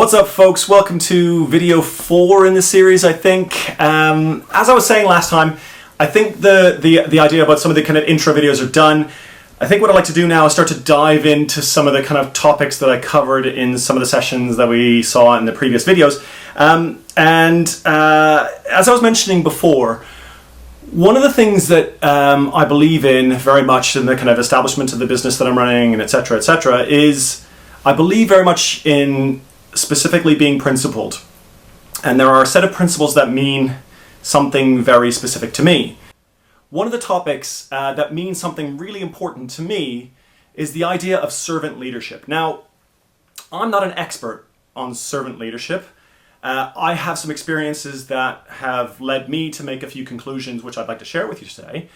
What's up, folks? Welcome to video 4 in the series, I think. As I was saying last time, I think the idea about some of the kind of intro videos are done. I think what I'd like to do now is start to dive into some of the kind of topics that I covered in some of the sessions that we saw in the previous videos. As I was mentioning before, one of the things that I believe in very much in the kind of establishment of the business that I'm running and etc., is I believe very much in specifically being principled. And there are a set of principles that mean something very specific to me. One of the topics that means something really important to me is the idea of servant leadership. Now, I'm not an expert on servant leadership. I have some experiences that have led me to make a few conclusions which I'd like to share with you today.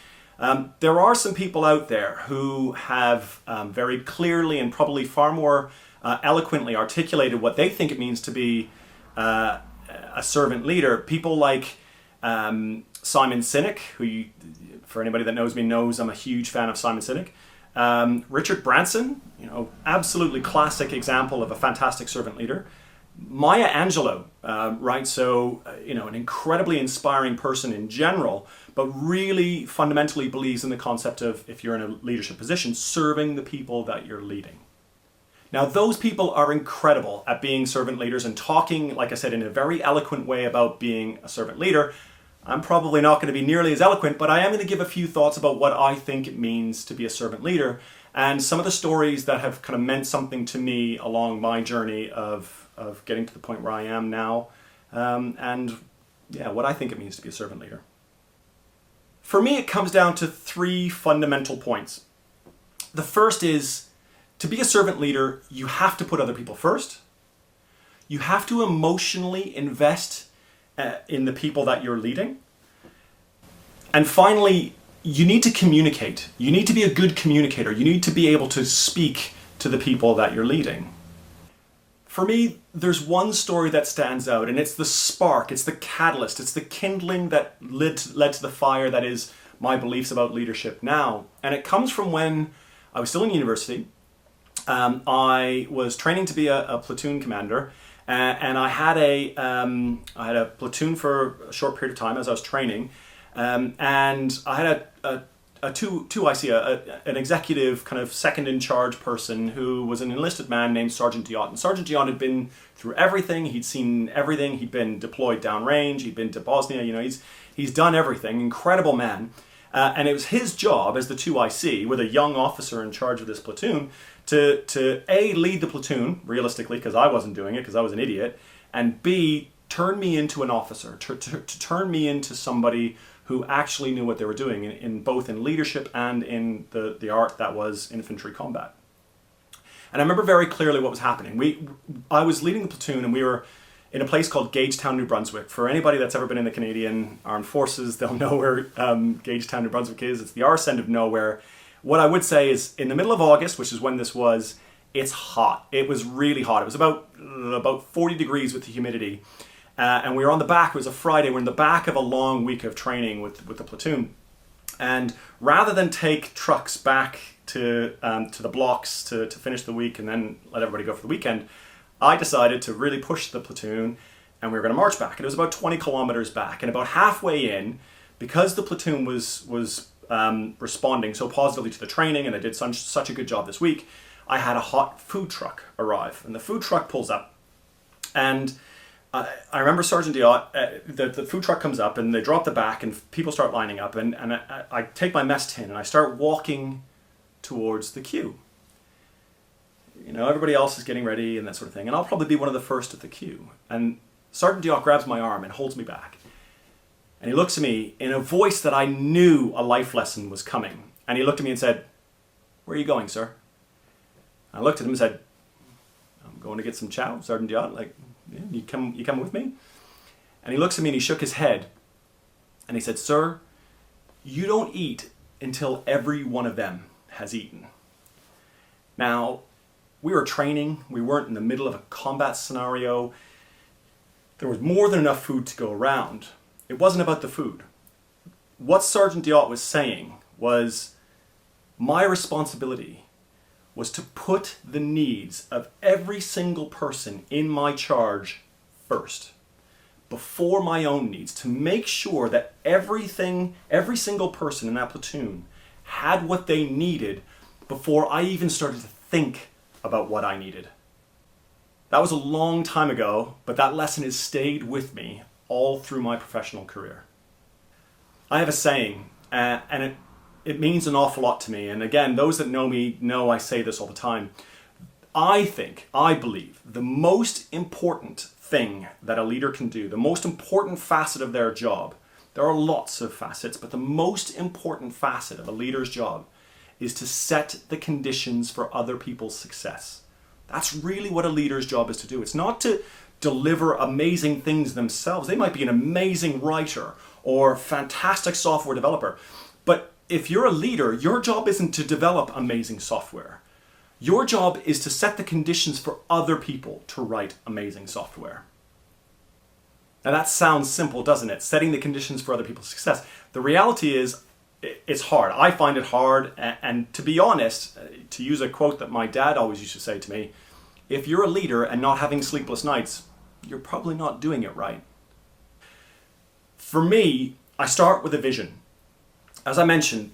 There are some people out there who have very clearly and probably far more eloquently articulated what they think it means to be a servant leader. People like Simon Sinek, who, for anybody that knows me, knows I'm a huge fan of Simon Sinek. Richard Branson, absolutely classic example of a fantastic servant leader. Maya Angelou, right? So, an incredibly inspiring person in general, but really fundamentally believes in the concept of, if you're in a leadership position, serving the people that you're leading. Now, those people are incredible at being servant leaders and talking, like I said, in a very eloquent way about being a servant leader. I'm probably not going to be nearly as eloquent, but I am going to give a few thoughts about what I think it means to be a servant leader and some of the stories that have kind of meant something to me along my journey of getting to the point where I am now, what I think it means to be a servant leader. For me, it comes down to 3 fundamental points. The first is, to be a servant leader, you have to put other people first. You have to emotionally invest in the people that you're leading. And finally, you need to communicate. You need to be a good communicator. You need to be able to speak to the people that you're leading. For me, there's one story that stands out, and it's the spark, it's the catalyst, it's the kindling that led to the fire that is my beliefs about leadership now. And it comes from when I was still in university. I was training to be a platoon commander, and I had a platoon for a short period of time as I was training, and I had an executive kind of second in charge person who was an enlisted man named Sergeant Diot. And Sergeant Diot had been through everything. He'd seen everything. He'd been deployed downrange. He'd been to Bosnia. He's done everything. Incredible man. And it was his job as the 2IC, with a young officer in charge of this platoon, to A, lead the platoon, realistically, because I wasn't doing it, because I was an idiot, and B, turn me into an officer, to turn me into somebody who actually knew what they were doing, in both in leadership and in the art that was infantry combat. And I remember very clearly what was happening. I was leading the platoon, and we were in a place called Gagetown, New Brunswick. For anybody that's ever been in the Canadian Armed Forces, they'll know where Gagetown, New Brunswick is. It's the arse end of nowhere. What I would say is, in the middle of August, which is when this was, it's hot. It was really hot. It was about 40 degrees with the humidity. And we were on the back, it was a Friday, we're in the back of a long week of training with the platoon. And rather than take trucks back to the blocks to finish the week and then let everybody go for the weekend, I decided to really push the platoon, and we were going to march back. And it was about 20 kilometers back. And about halfway in, because the platoon was responding so positively to the training, and I did such a good job this week, I had a hot food truck arrive. And the food truck pulls up, and I remember Sergeant Diot, the food truck comes up, and they drop the back, and people start lining up, and I take my mess tin, and I start walking towards the queue. Everybody else is getting ready and that sort of thing, and I'll probably be one of the first at the queue. And Sergeant Diot grabs my arm and holds me back. And he looks at me in a voice that I knew a life lesson was coming. And he looked at me and said, "Where are you going, sir?" I looked at him and said, "I'm going to get some chow, Sergeant Diot. You come with me?" And he looks at me and he shook his head. And he said, "Sir, you don't eat until every one of them has eaten." Now, we were training. We weren't in the middle of a combat scenario. There was more than enough food to go around. It wasn't about the food. What Sergeant Diot was saying was, my responsibility was to put the needs of every single person in my charge first, before my own needs, to make sure that every single person in that platoon had what they needed before I even started to think about what I needed. That was a long time ago, but that lesson has stayed with me all through my professional career. I have a saying, and it means an awful lot to me. And again, those that know me know I say this all the time. I believe, the most important thing that a leader can do, the most important facet of their job, there are lots of facets, but the most important facet of a leader's job is to set the conditions for other people's success. That's really what a leader's job is to do. It's not to deliver amazing things themselves. They might be an amazing writer or fantastic software developer. But if you're a leader, your job isn't to develop amazing software. Your job is to set the conditions for other people to write amazing software. Now that sounds simple, doesn't it? Setting the conditions for other people's success. The reality is, it's hard. I find it hard, and to be honest, to use a quote that my dad always used to say to me, if you're a leader and not having sleepless nights, you're probably not doing it right. For me, I start with a vision. As I mentioned,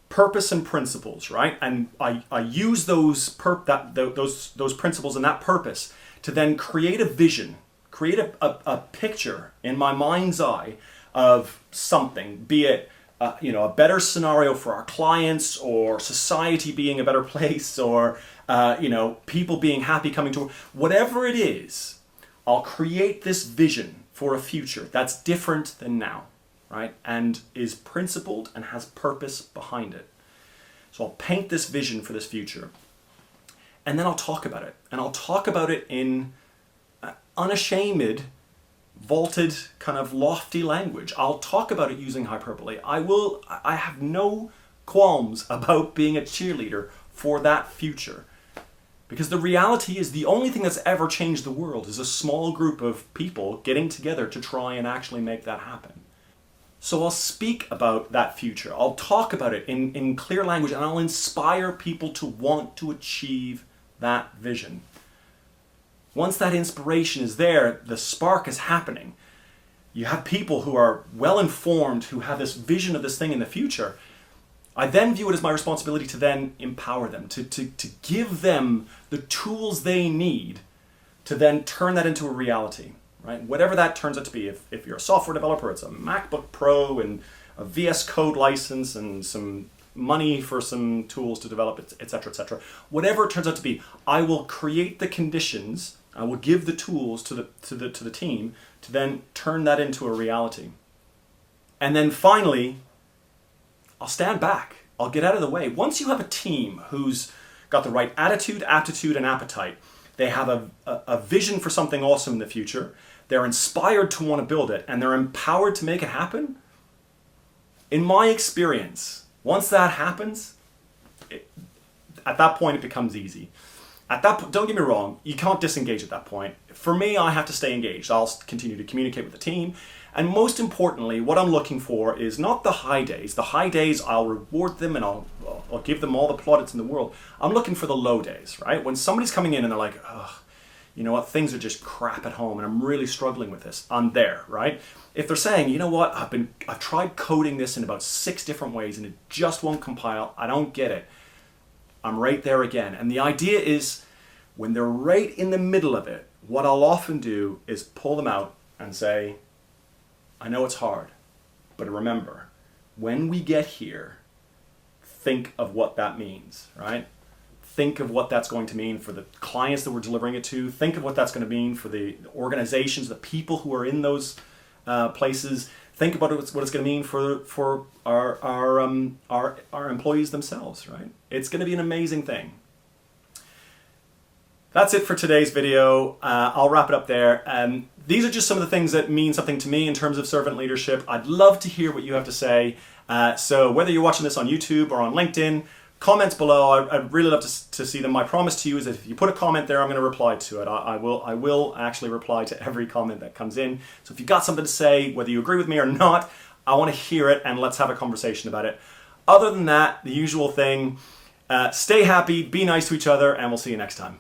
purpose and principles, right? And I use those principles and that purpose to then create a vision, create a picture in my mind's eye of something, be it a better scenario for our clients, or society being a better place, or people being happy coming to work. Whatever it is, I'll create this vision for a future that's different than now, right? And is principled and has purpose behind it. So I'll paint this vision for this future, and then I'll talk about it. And I'll talk about it in unashamed, vaulted, kind of lofty language. I'll talk about it using hyperbole. I have no qualms about being a cheerleader for that future. Because the reality is, the only thing that's ever changed the world is a small group of people getting together to try and actually make that happen. So I'll speak about that future. I'll talk about it in clear language, and I'll inspire people to want to achieve that vision. Once that inspiration is there, the spark is happening. You have people who are well informed, who have this vision of this thing in the future. I then view it as my responsibility to then empower them, to give them the tools they need to then turn that into a reality, right? Whatever that turns out to be. If you're a software developer, it's a MacBook Pro and a VS Code license and some money for some tools to develop it, etc., etc. Whatever it turns out to be, I will create the conditions. I will give the tools to the team to then turn that into a reality. And then finally, I'll stand back. I'll get out of the way. Once you have a team who's got the right attitude, aptitude, and appetite, they have a vision for something awesome in the future, they're inspired to want to build it, and they're empowered to make it happen. In my experience, once that happens, at that point it becomes easy. Don't get me wrong, you can't disengage at that point. For me, I have to stay engaged. I'll continue to communicate with the team. And most importantly, what I'm looking for is not the high days. The high days, I'll reward them and I'll give them all the plaudits in the world. I'm looking for the low days, right? When somebody's coming in and they're like, ugh, you know what, things are just crap at home and I'm really struggling with this. I'm there, right? If they're saying, you know what, I've tried coding this in about 6 different ways and it just won't compile, I don't get it, I'm right there again. And the idea is, when they're right in the middle of it, what I'll often do is pull them out and say, I know it's hard, but remember, when we get here, think of what that means, right? Think of what that's going to mean for the clients that we're delivering it to. Think of what that's going to mean for the organizations, the people who are in those places. Think about what it's going to mean for our employees themselves, right? It's going to be an amazing thing. That's it for today's video. I'll wrap it up there. These are just some of the things that mean something to me in terms of servant leadership. I'd love to hear what you have to say. So whether you're watching this on YouTube or on LinkedIn, comments below. I'd really love to see them. My promise to you is that if you put a comment there, I'm going to reply to it. I will actually reply to every comment that comes in. So if you've got something to say, whether you agree with me or not, I want to hear it and let's have a conversation about it. Other than that, the usual thing, Stay happy, be nice to each other, and we'll see you next time.